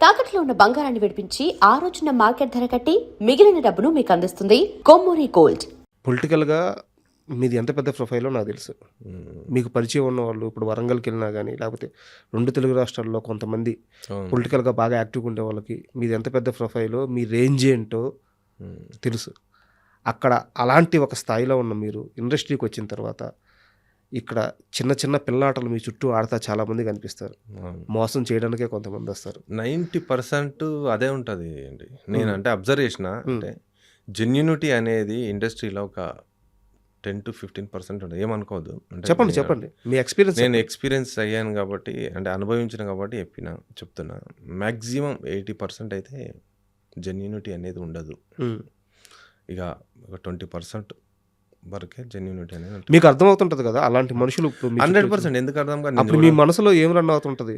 తాకట్లో ఉన్న బంగారాన్ని విడిపించి ఆ రోజున మార్కెట్ ధర కట్టి మిగిలిన డబ్బును మీకు అందిస్తుంది కొమ్మూరి గోల్డ్. పొలిటికల్గా మీది ఎంత పెద్ద ప్రొఫైలో నాకు తెలుసు. మీకు పరిచయం ఉన్న వాళ్ళు ఇప్పుడు వరంగల్కి వెళ్ళినా కానీ లేకపోతే 2 తెలుగు రాష్ట్రాల్లో కొంతమంది పొలిటికల్గా బాగా యాక్టివ్గా ఉండే వాళ్ళకి మీది ఎంత పెద్ద ప్రొఫైలో మీ రేంజ్ ఏంటో తెలుసు. అక్కడ అలాంటి ఒక స్థాయిలో ఉన్న మీరు ఇండస్ట్రీకి వచ్చిన తర్వాత ఇక్కడ చిన్న చిన్న పిల్లాటలు మీ చుట్టూ ఆడతా చాలామంది కనిపిస్తారు. మోసం చేయడానికే కొంతమంది వస్తారు. 90% అదే ఉంటుంది అండి. నేను అంటే అబ్జర్వ్ చేసిన అంటే జెన్యూనిటీ అనేది ఇండస్ట్రీలో ఒక 10-15% ఉంటుంది. ఏమనుకోవద్దు అంటే చెప్పండి మీ ఎక్స్పీరియన్స్. నేను ఎక్స్పీరియన్స్ అయ్యాను కాబట్టి అంటే అనుభవించిన కాబట్టి చెప్తున్నా. మ్యాక్సిమం 80% అయితే జెన్యూనిటీ అనేది ఉండదు. ఇక ఒక 20% వరకే జెన్యూనిటీ అనేది మీకు అర్థమవుతుంటది కదా అలాంటి మనుషులు 100%. ఎందుకు అర్థం కాదు? అప్పుడు మీ మనసులో ఏం రన్ అవుతుంటది?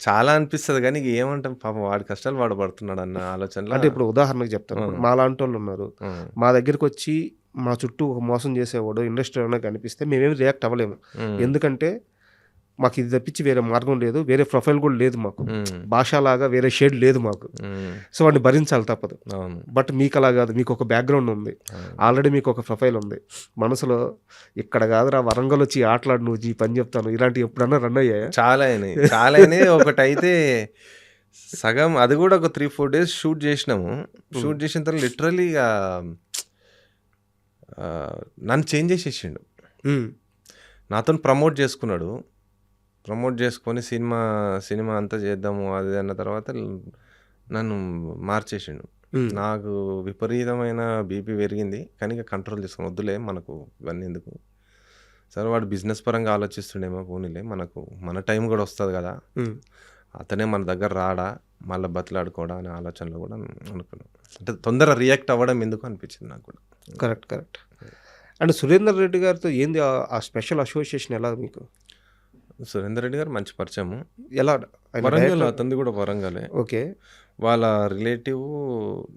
చాలా అనిపిస్తుంది కానీ ఇక ఏమంటాం, పాపం వాడి కష్టాలు వాడు పడుతున్నాడు అన్న ఆలోచనలో. అంటే ఇప్పుడు ఉదాహరణకు చెప్తాను, మా లాంటి వాళ్ళు ఉన్నారు, మా దగ్గరికి వచ్చి మా చుట్టూ ఒక మోసం చేసేవాడు ఇండస్ట్రీలోనే కనిపిస్తే మేమేమి రియాక్ట్ అవ్వలేము. ఎందుకంటే మాకు ఇది తప్పించి వేరే మార్గం లేదు, వేరే ప్రొఫైల్ కూడా లేదు, మాకు భాషలాగా వేరే షేడ్ లేదు మాకు. సో వాడిని భరించాలి తప్పదు. బట్ మీకు అలా కాదు, మీకు ఒక బ్యాక్గ్రౌండ్ ఉంది, ఆల్రెడీ మీకు ఒక ప్రొఫైల్ ఉంది. మనసులో ఇక్కడ కాదురా వరంగల్ వచ్చి ఆటలాడు, నువ్వు ఈ పని చెప్తాను, ఇలాంటివి ఎప్పుడన్నా రన్ అయ్యాయా? చాలా అయినాయి. ఒకటైతే సగం అది కూడా ఒక 3-4 days షూట్ చేసినాము. షూట్ చేసిన తర్వాత లిటరలీ నన్ను చేంజ్ చేసేసిండు. నాతో ప్రమోట్ చేసుకున్నాడు. ప్రమోట్ చేసుకొని సినిమా అంతా చేద్దాము అది అన్న తర్వాత నన్ను మార్చేసిండు. నాకు విపరీతమైన బీపీ పెరిగింది. కానీ ఇక కంట్రోల్ చేసుకుని వద్దులే మనకు ఇవన్నీ ఎందుకు, సరే వాడు బిజినెస్ పరంగా ఆలోచిస్తుండేమో, పోనీలే మన టైం కూడా వస్తుంది కదా, అతనే మన దగ్గర రాడా మళ్ళీ బతిలాడుకోవడా అనే ఆలోచనలో కూడా అనుకున్నాను. అంటే తొందర రియాక్ట్ అవ్వడం ఎందుకు అనిపించింది నాకు కూడా. కరెక్ట్. అండ్ సురేందర్ రెడ్డి గారితో ఏంది ఆ స్పెషల్ అసోసియేషన్? ఎలా మీకు? సురేందర్ రెడ్డి గారు మంచి పరిచయము. ఎలా? వరంగల్, అతనిది కూడా వరంగలే. ఓకే. వాళ్ళ రిలేటివ్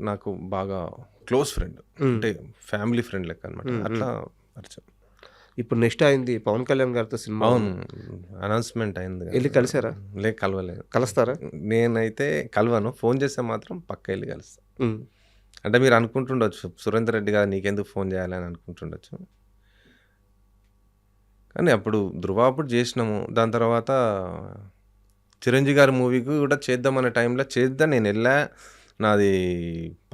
నాకు బాగా క్లోజ్ ఫ్రెండ్, అంటే ఫ్యామిలీ ఫ్రెండ్ లెక్క అనమాట. అట్లా పరిచయం. ఇప్పుడు నెక్స్ట్ అయింది పవన్ కళ్యాణ్ గారితో సినిమా. అవును, అనౌన్స్మెంట్ అయింది. వెళ్ళి కలిసారా? కలవలేదు. కలుస్తారా? నేనైతే కలవను, ఫోన్ చేస్తే మాత్రం పక్క వెళ్ళి కలుస్తా. అంటే మీరు అనుకుంటుండొచ్చు సురేందర్ రెడ్డి గారు నీకెందుకు ఫోన్ చేయాలని అనుకుంటుండొచ్చు, కానీ అప్పుడు ధృవాపుడు చేసినాము. దాని తర్వాత చిరంజీవి గారి మూవీకి కూడా చేద్దామనే టైంలో నేను వెళ్ళా. నాది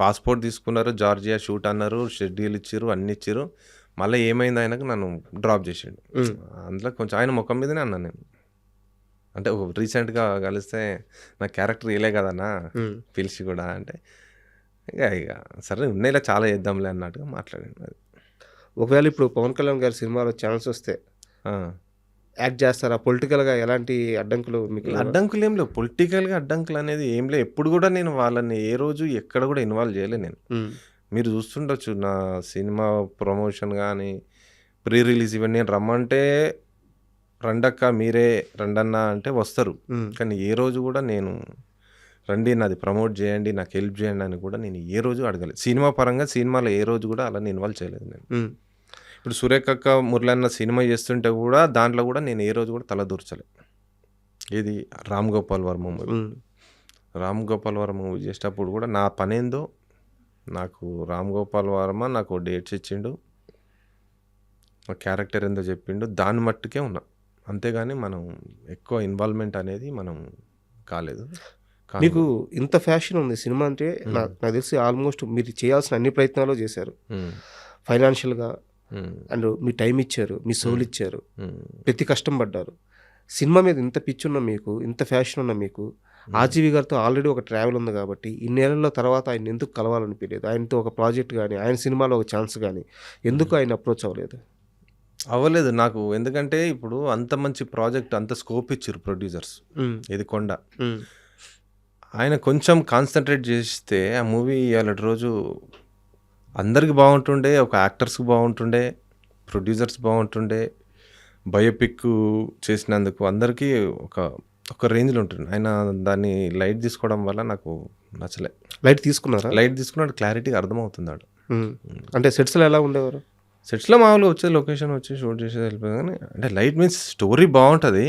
పాస్పోర్ట్ తీసుకున్నారు, జార్జియా షూట్ అన్నారు, షెడ్యూల్ ఇచ్చారు, అన్ని ఇచ్చారు. మళ్ళీ ఏమైంది ఆయనకు నన్ను డ్రాప్ చేసిండు. అందులో కొంచెం ఆయన ముఖం మీదనే అన్నాను నేను. అంటే రీసెంట్గా కలిస్తే నా క్యారెక్టర్ వేయలే కదన్నా పిలిచి కూడా అంటే ఇక సరే ఉండేలా చాలా చేద్దాంలే అన్నట్టుగా మాట్లాడాను. అది ఒకవేళ ఇప్పుడు పవన్ కళ్యాణ్ గారి సినిమాలో ఛాన్స్ వస్తే యాక్ట్ చేస్తారా? పొలిటికల్గా ఎలాంటి అడ్డంకులు మీకు? అడ్డంకులు ఏం లేవు, పొలిటికల్గా అడ్డంకులు అనేది ఏం లేవు. ఎప్పుడు కూడా నేను వాళ్ళని ఏ రోజు ఎక్కడ కూడా ఇన్వాల్వ్ చేయలే నేను. మీరు చూస్తుండొచ్చు నా సినిమా ప్రమోషన్ కానీ ప్రీ రిలీజ్ ఇవన్నీ నేను రమ్మంటే రండక్క మీరే రండన్నా అంటే వస్తారు. కానీ ఏ రోజు కూడా నేను రండి నాది ప్రమోట్ చేయండి, నాకు హెల్ప్ చేయండి అని కూడా నేను ఏ రోజు అడగలేదు. సినిమా పరంగా సినిమాలో ఏ రోజు కూడా అలా ఇన్వాల్వ్ చేయలేదు నేను. ఇప్పుడు సురేఖక్క మురళన్న సినిమా చేస్తుంటే కూడా దాంట్లో కూడా నేను ఏ రోజు కూడా తల దూర్చలే. ఇది రామ్ గోపాల్ వర్మ మూవీ చేసేటప్పుడు కూడా నా పనేందో నాకు రామ్ గోపాల్ వర్మ నాకు డేట్స్ ఇచ్చిండు, నా క్యారెక్టర్ ఏందో చెప్పిండు, దాని మట్టుకే ఉన్నా. అంతేగాని మనం ఎక్కువ ఇన్వాల్వ్మెంట్ అనేది మనం కాలేదు. మీకు ఇంత ఫ్యాషన్ ఉంది సినిమా అంటే నాకు తెలిసి ఆల్మోస్ట్ మీరు చేయాల్సిన అన్ని ప్రయత్నాలు చేశారు. ఫైనాన్షియల్గా అండ్ మీ టైం ఇచ్చారు, మీ సోల్ ఇచ్చారు, ప్రతి కష్టం పడ్డారు. సినిమా మీద ఇంత పిచ్చి ఉన్న మీకు, ఇంత ఫ్యాషన్ ఉన్న మీకు, ఆర్జీవి గారితో ఆల్రెడీ ఒక ట్రావెల్ ఉంది కాబట్టి ఇన్నేళ్ల తర్వాత ఆయన ఎందుకు కలవాలనిపించలేదు? ఆయనతో ఒక ప్రాజెక్ట్ కానీ ఆయన సినిమాలో ఒక ఛాన్స్ కానీ ఎందుకు ఆయన అప్రోచ్ అవ్వలేదు నాకు? ఎందుకంటే ఇప్పుడు అంత మంచి ప్రాజెక్ట్, అంత స్కోప్ ఇచ్చారు ప్రొడ్యూసర్స్. ఇది కొండ ఆయన కొంచెం కాన్సన్ట్రేట్ చేస్తే ఆ మూవీ ఇవాళ రోజు అందరికి బాగుంటుండే, ఒక యాక్టర్స్కి బాగుంటుండే, ప్రొడ్యూసర్స్ బాగుంటుండే, బయోపిక్ చేసినందుకు అందరికీ ఒక రేంజ్లో ఉంటుంది. ఆయన దాన్ని లైట్ తీసుకోవడం వల్ల నాకు నచ్చలే. లైట్ తీసుకున్నాడు, క్లారిటీగా అర్థమవుతున్నాడు. అంటే సెట్స్లో ఎలా ఉండేవారు? సెట్స్లో మామూలుగా వచ్చేది, లొకేషన్ వచ్చి షూట్ చేసేది వెళ్ళిపోయింది. కానీ అంటే లైట్ మీన్స్ స్టోరీ బాగుంటుంది,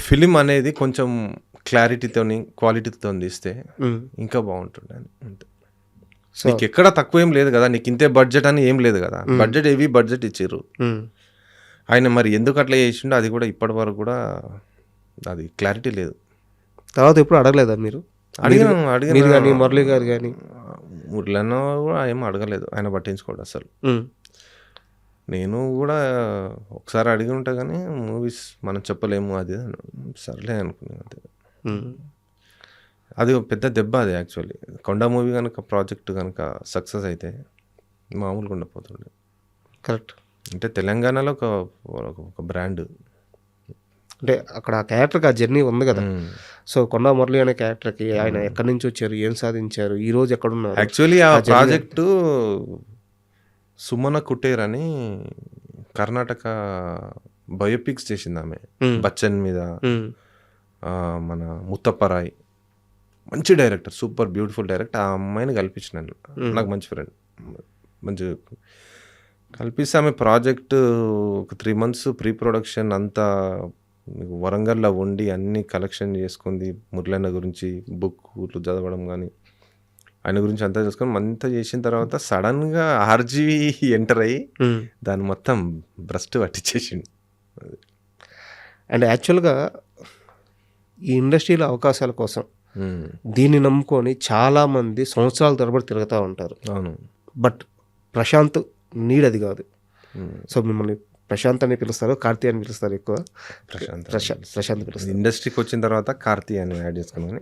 ఫిలిం అనేది కొంచెం క్లారిటీతోని క్వాలిటీతో తీస్తే ఇంకా బాగుంటుండే అని అంతే. నీకు ఎక్కడ తక్కువ ఏం లేదు కదా, నీకు ఇంతే బడ్జెట్ అని ఏం లేదు కదా, బడ్జెట్ హెవీ బడ్జెట్ ఇచ్చారు. ఆయన మరి ఎందుకు అట్లా చేసిండో అది కూడా ఇప్పటి వరకు కూడా అది క్లారిటీ లేదు. తర్వాత ఎప్పుడు అడగలేదా మీరు? మీరు కానీ మురళి గారు కానీ? మురళన్న కూడా ఏం అడగలేదు, ఆయన పట్టించుకోడు అసలు. నేను కూడా ఒకసారి అడిగి ఉంటా కానీ మూవీస్ మనం చెప్పలేము అది సర్లే అనుకున్నాను అంతే. అది పెద్ద దెబ్బ అది యాక్చువల్లీ. కొండ మూవీ కనుక ప్రాజెక్ట్ కనుక సక్సెస్ అయితే మామూలుగా ఉండపోతుండే. కరెక్ట్. అంటే తెలంగాణలో ఒక బ్రాండ్, అంటే అక్కడ ఆ క్యారెక్టర్కి ఆ జర్నీ ఉంది కదా. సో కొండ మురళి అనే క్యారెక్టర్కి ఆయన ఎక్కడి నుంచి వచ్చారు, ఏం సాధించారు, ఈ రోజు ఎక్కడున్నారు? యాక్చువల్లీ ఆ ప్రాజెక్టు సుమన కుటేర్ అని కర్ణాటక బయోపిక్స్ చేసింది ఆమె, బచ్చన్ మీద, మన ముత్తప్పరాయ్, మంచి డైరెక్టర్, సూపర్ బ్యూటిఫుల్ డైరెక్టర్. ఆ అమ్మాయిని కల్పించినాను, నాకు మంచి ఫ్రెండ్, మంచి కల్పిస్తే ఆమె ప్రాజెక్టు ఒక 3 months ప్రీ ప్రొడక్షన్ అంతా వరంగల్లో ఉండి అన్ని కలెక్షన్ చేసుకుంది. మురళన్న గురించి బుక్లు చదవడం కానీ ఆయన గురించి అంతా చేసుకొని అంతా చేసిన తర్వాత సడన్గా ఆర్జీవి ఎంటర్ అయ్యి దాన్ని మొత్తం బ్రస్ట్ పట్టించేసిండు. అండ్ యాక్చువల్గా ఈ ఇండస్ట్రీలో అవకాశాల కోసం దీన్ని నమ్ముకొని చాలామంది సంవత్సరాల తరబడి తిరుగుతూ ఉంటారు. అవును. బట్ ప్రశాంత్ నీడ్ అది కాదు. సో మిమ్మల్ని ప్రశాంత్ అని పిలుస్తారు, కార్తీ అని పిలుస్తారు ఎక్కువ. ప్రశాంత్ పిలుస్తారు. ఇండస్ట్రీకి వచ్చిన తర్వాత కార్తీ అని యాడ్ చేసుకున్నాను,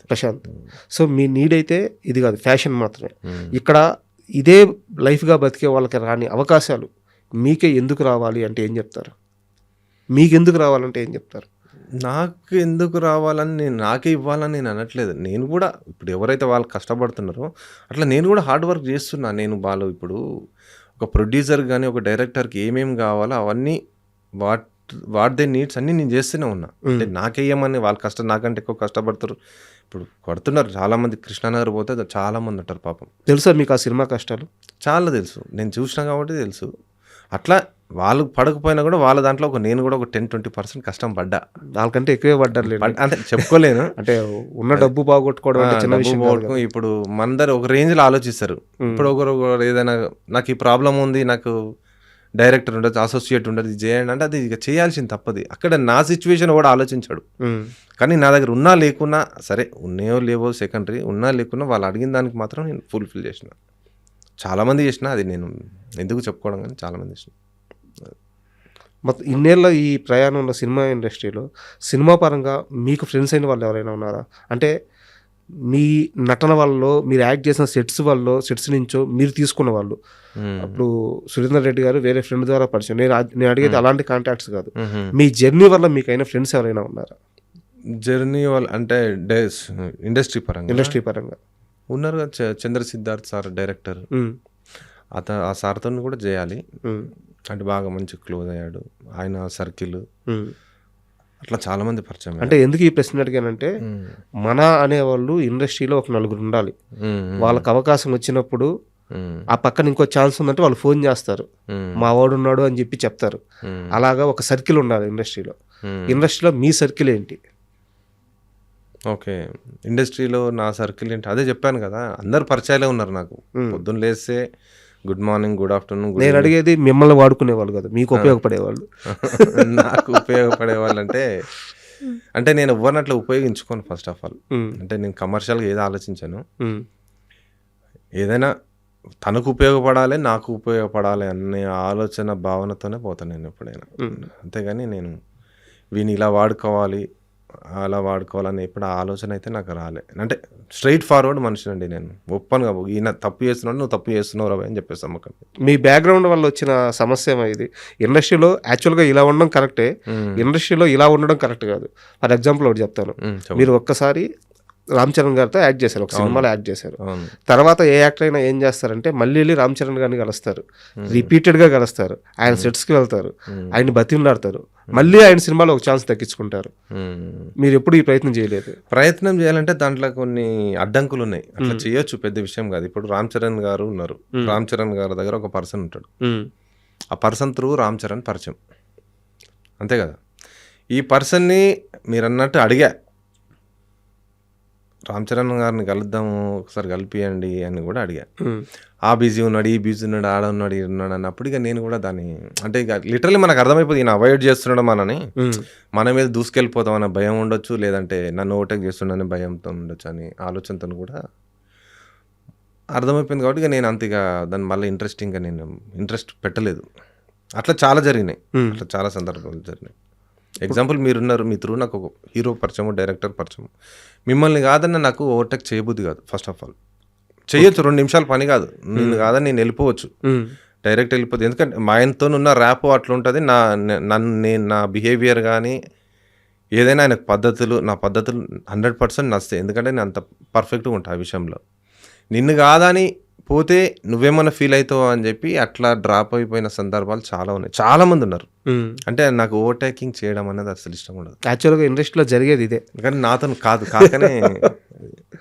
ప్రశాంత్. సో మీ నీడ్ అయితే ఇది కాదు, ఫ్యాషన్ మాత్రమే. ఇక్కడ ఇదే లైఫ్గా బతికే వాళ్ళకి రాని అవకాశాలు మీకే ఎందుకు రావాలి అంటే ఏం చెప్తారు? మీకు ఎందుకు రావాలంటే ఏం చెప్తారు? నాకు ఎందుకు రావాలని నాకే ఇవ్వాలని నేను అనట్లేదు. నేను కూడా ఇప్పుడు ఎవరైతే వాళ్ళు కష్టపడుతున్నారో అట్లా నేను కూడా హార్డ్ వర్క్ చేస్తున్నా. నేను వాళ్ళు ఇప్పుడు ఒక ప్రొడ్యూసర్ కానీ ఒక డైరెక్టర్కి ఏమేమి కావాలో అవన్నీ వాట్ దే నీడ్స్ అన్నీ నేను చేస్తూనే ఉన్నా. అంటే నాకేయమని వాళ్ళు నాకంటే ఎక్కువ కష్టపడుతారు. ఇప్పుడు పడుతున్నారు చాలామంది. కృష్ణానగర్ పోతే చాలామంది ఉంటారు పాపం. తెలుసా మీకు ఆ సినిమా కష్టాలు? చాలా తెలుసు, నేను చూసినా కాబట్టి తెలుసు. అట్లా వాళ్ళు పడకపోయినా కూడా వాళ్ళ దాంట్లో నేను కూడా ఒక 10-20% కష్టం పడ్డా. వాళ్ళకంటే ఎక్కువే పడ్డారు అంటే చెప్పుకోలేను. అంటే ఉన్న డబ్బు బాగొట్టుకోవడం చిన్న విషయం. ఇప్పుడు మందరు ఒక రేంజ్లో ఆలోచిస్తారు. ఇప్పుడు ఒకరు ఏదైనా నాకు ఈ ప్రాబ్లం ఉంది, నాకు డైరెక్టర్ ఉండదు, అసోసియేట్ ఉండదు, ఇది చేయండి అంటే అది ఇక చేయాల్సింది తప్పది. అక్కడ నా సిచ్యువేషన్ కూడా ఆలోచించాడు. కానీ నా దగ్గర ఉన్నా లేకున్నా సరే, ఉన్నాయో లేవో సెకండరీ, ఉన్నా లేకున్నా వాళ్ళు అడిగిన దానికి మాత్రం నేను ఫుల్ఫిల్ చేసిన. చాలామంది చేసిన, అది నేను ఎందుకు చెప్పుకోవడం కానీ చాలామంది చేసిన. మొత్తం ఇన్నేళ్ళ ఈ ప్రయాణంలో సినిమా ఇండస్ట్రీలో సినిమా పరంగా మీకు ఫ్రెండ్స్ అయిన వాళ్ళు ఎవరైనా ఉన్నారా? అంటే మీ నటన వల్ల, మీరు యాక్ట్ చేసిన సెట్స్ నుంచో మీరు తీసుకున్న వాళ్ళు. అప్పుడు సురేందర్ రెడ్డి గారు వేరే ఫ్రెండ్ ద్వారా పరిచయం. నేను అడిగేది అలాంటి కాంటాక్ట్స్ కాదు, మీ జర్నీ వల్ల మీకైనా ఫ్రెండ్స్ ఎవరైనా ఉన్నారా? జర్నీ వల్ల అంటే ఇండస్ట్రీ పరంగా ఉన్నారు కదా. చంద్ర సిద్ధార్థ్ సార్ డైరెక్టర్, ఆ సార్తో కూడా చేయాలి అంటే బాగా మంచి క్లోజ్ అయ్యాడు. ఆయన సర్కిల్ అట్లా చాలా మంది పరిచయం. అంటే ఎందుకు ఈ ప్రశ్న అడిగానంటే, మన అనేవాళ్ళు ఇండస్ట్రీలో ఒక 4 ఉండాలి. వాళ్ళకి అవకాశం వచ్చినప్పుడు ఆ పక్కన ఇంకో ఛాన్స్ ఉందంటే వాళ్ళు ఫోన్ చేస్తారు, మా వాడు ఉన్నాడు అని చెప్పి చెప్తారు. అలాగా ఒక సర్కిల్ ఉండాలి ఇండస్ట్రీలో. ఇండస్ట్రీలో మీ సర్కిల్ ఏంటి? ఓకే, ఇండస్ట్రీలో నా సర్కిల్ ఏంటి అదే చెప్పాను కదా, అందరు పరిచయాలే ఉన్నారు నాకు. పొద్దున్న లేస్తే గుడ్ మార్నింగ్, గుడ్ ఆఫ్టర్నూన్. నేను అడిగేది మిమ్మల్ని వాడుకునేవాళ్ళు కదా, మీకు ఉపయోగపడేవాళ్ళు. నాకు ఉపయోగపడేవాళ్ళు అంటే నేను ఎవరిని అట్లా ఉపయోగించుకోను. ఫస్ట్ ఆఫ్ ఆల్ అంటే నేను కమర్షియల్గా ఏదో ఆలోచించాను. ఏదైనా తనకు ఉపయోగపడాలి, నాకు ఉపయోగపడాలి అనే ఆలోచన భావనతోనే పోతాను నేను ఎప్పుడైనా. అంతేగాని నేను వీని ఇలా వాడుకోవాలి అలా వాడుకోవాలని ఎప్పుడు ఆలోచన అయితే నాకు రాలే. అంటే స్ట్రైట్ ఫార్వర్డ్ మనిషి అండి నేను. ఓపెన్గా ఈయన తప్పు చేస్తున్నాడు, నువ్వు తప్పు చేస్తున్నావు రా అని చెప్పేసి అమ్మకం. మీ బ్యాక్గ్రౌండ్ వల్ల వచ్చిన సమస్య ఇది. ఇండస్ట్రీలో యాక్చువల్గా ఇలా ఉండడం కరెక్టే, ఇండస్ట్రీలో ఇలా ఉండడం కరెక్ట్ కాదు. ఫర్ ఎగ్జాంపుల్ ఒకటి చెప్తాను. మీరు ఒక్కసారి రామ్ చరణ్ గారితో యాక్ట్ చేశారు, ఒక సినిమాలో యాక్ట్ చేశారు. తర్వాత ఏ యాక్టర్ అయినా ఏం చేస్తారంటే మళ్ళీ వెళ్ళి రామ్ చరణ్ గారిని కలుస్తారు, రిపీటెడ్గా కలుస్తారు, ఆయన సెట్స్కి వెళ్తారు, ఆయన బతిమలాడతారు, మళ్ళీ ఆయన సినిమాలో ఒక ఛాన్స్ దక్కించుకుంటారు. మీరు ఎప్పుడు ఈ ప్రయత్నం చేయలేదు? ప్రయత్నం చేయాలంటే దాంట్లో కొన్ని అడ్డంకులు ఉన్నాయి. అట్లా చేయొచ్చు, పెద్ద విషయం కాదు. ఇప్పుడు రామ్ చరణ్ గారు ఉన్నారు, రామ్ చరణ్ గారి దగ్గర ఒక పర్సన్ ఉంటాడు, ఆ పర్సన్ త్రూ రామ్ చరణ్ పరిచయం, అంతే కదా. ఈ పర్సన్ని మీరన్నట్టు అడిగా, రామ్ చరణ్ గారిని కలుద్దాము ఒకసారి కలిపియండి అని కూడా అడిగా. ఆ బిజీ ఉన్నాడు, ఈ బిజీ ఉన్నాడు, ఆడ ఉన్నాడు, ఈ ఉన్నాడు అన్నప్పుడు ఇక నేను కూడా దాన్ని అంటే ఇక లిటరల్లీ మనకు అర్థమైపోతుంది ఈయన అవాయిడ్ చేస్తున్నాడు మనని, మన మీద దూసుకెళ్ళిపోతాం అనే భయం ఉండొచ్చు, లేదంటే నన్ను ఓవర్టేక్ చేస్తున్నాడని భయంతో ఉండొచ్చు అని ఆలోచనతో కూడా అర్థమైపోయింది. కాబట్టి ఇక నేను అంత ఇక దాన్ని మళ్ళీ నేను ఇంట్రెస్ట్ పెట్టలేదు. అట్లా చాలా జరిగినాయి, అట్లా చాలా సందర్భాలు జరిగినాయి. ఎగ్జాంపుల్ మీరున్నారు, మీ త్రూ నాకు ఒక హీరో పరిచయం, డైరెక్టర్ పరిచయం. మిమ్మల్ని కాదన్న నాకు ఓవర్టేక్ చేయబుద్ది కాదు. ఫస్ట్ ఆఫ్ ఆల్ చేయొచ్చు, 2 నిమిషాలు పని కాదు, నేను కాదని నేను వెళ్ళిపోవచ్చు, డైరెక్ట్ వెళ్ళిపోతుంది. ఎందుకంటే మా ఆయనతో ఉన్న ర్యాప్ అట్లా ఉంటుంది. నా బిహేవియర్ కానీ ఏదైనా ఆయనకు నా పద్ధతులు 100% నచ్చుతాయి. ఎందుకంటే నేను అంత పర్ఫెక్ట్గా ఉంటాను ఆ విషయంలో. నిన్ను కాదని పోతే నువ్వేమన్నా ఫీల్ అవుతావు అని చెప్పి అట్లా డ్రాప్ అయిపోయిన సందర్భాలు చాలా ఉన్నాయి. చాలా మంది ఉన్నారు. అంటే నాకు ఓవర్టేకింగ్ చేయడం అనేది అసలు ఇష్టం ఉండదు. యాక్చువల్గా ఇండస్ట్రీలో జరిగేది ఇదే, కానీ నాతో కాదు. కాకనే